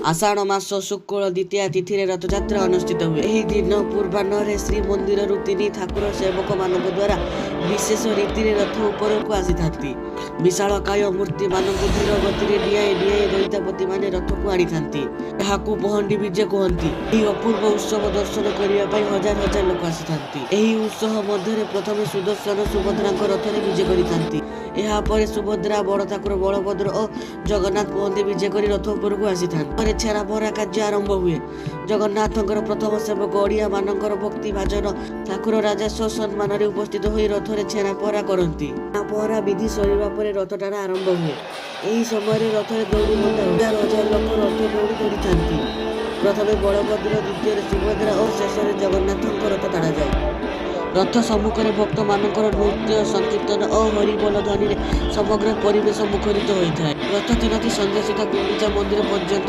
ଆଷାଢ଼ ମାସ ଶୁକ୍ଳ ଦ୍ୱିତୀୟା ତିଥିରେ ରଥଯାତ୍ରା ଅନୁଷ୍ଠିତ ହୁଏ। ଏହି ଦିନ ପୂର୍ବାହ୍ନରେ ଶ୍ରୀମନ୍ଦିରରୁ ତିନି ଠାକୁର ସେବକମାନଙ୍କ ଦ୍ୱାରା ବିଶେଷ ରୀତିରେ ରଥ ଉପରକୁ ଆସିଥାନ୍ତି। ବିଶାଳକାୟ ମୂର୍ତ୍ତିମାନଙ୍କୁ ଧୀର ଗତିରେ ଡିଆଇ ଡିଆଇ ଦଇତାପତିମାନେ ରଥକୁ ଆଣିଥାନ୍ତି। ଏହାକୁ ପହଣ୍ଡି ବିଜେ କୁହନ୍ତି। ଏହି ଅପୂର୍ବ ଉତ୍ସବ ଦର୍ଶନ କରିବା ପାଇଁ ହଜାର ହଜାର ଲୋକ ଆସିଥାନ୍ତି। ଏହି ଉତ୍ସବ ମଧ୍ୟରେ ପ୍ରଥମେ ସୁଦର୍ଶନ ସୁଭଦ୍ରାଙ୍କ ରଥରେ ବିଜେ କରିଥାନ୍ତି। ଏହାପରେ ସୁଭଦ୍ରା, ବଡ଼ ଠାକୁର ବଳଭଦ୍ର ଓ ଜଗନ୍ନାଥ ପହଣ୍ଡି ବିଜେ କରି ରଥ ଉପରକୁ ଆସିଥାନ୍ତି। ପରେ ଛେରା ପହଁରା କାର୍ଯ୍ୟ ଆରମ୍ଭ ହୁଏ। ଜଗନ୍ନାଥଙ୍କର ପ୍ରଥମ ସେବକ ଓଡ଼ିଆ ମାନଙ୍କର ଭକ୍ତି ଭାଜନ ଠାକୁର ରାଜା ସସମ୍ମାନରେ ଉପସ୍ଥିତ ହୋଇ ରଥରେ ଛେରା ପହଁରା କରନ୍ତି। ଛେରା ପହଁରା ବିଧି ସରିବା ପରେ ରଥ ଟଣା ଆରମ୍ଭ ହୁଏ। ଏହି ସମୟରେ ରଥରେ ଦଉଡ଼ି ବନ୍ଧା ହୁଏ। ହଜାର ହଜାର ଲୋକ ରଥ ଦଉଡ଼ି ଧରିଥାନ୍ତି। ପ୍ରଥମେ ବଳଭଦ୍ର, ଦ୍ୱିତୀୟରେ ସୁଭଦ୍ରା ଓ ଶେଷରେ ଜଗନ୍ନାଥଙ୍କ ରଥ ଟଣାଯାଏ। ରଥ ସମ୍ମୁଖରେ ଭକ୍ତମାନଙ୍କର ନୃତ୍ୟ, ସଂକୀର୍ତ୍ତନ ଓ ହରିବୋଲ ଧ୍ୱନିରେ ସମଗ୍ର ପରିବେଶ ମୁଖରିତ ହୋଇଥାଏ। ରଥ ତିନୋଟି ସନ୍ଧ୍ୟା ସୁଦ୍ଧା ଗୁଣ୍ଡିଚା ମନ୍ଦିର ପର୍ଯ୍ୟନ୍ତ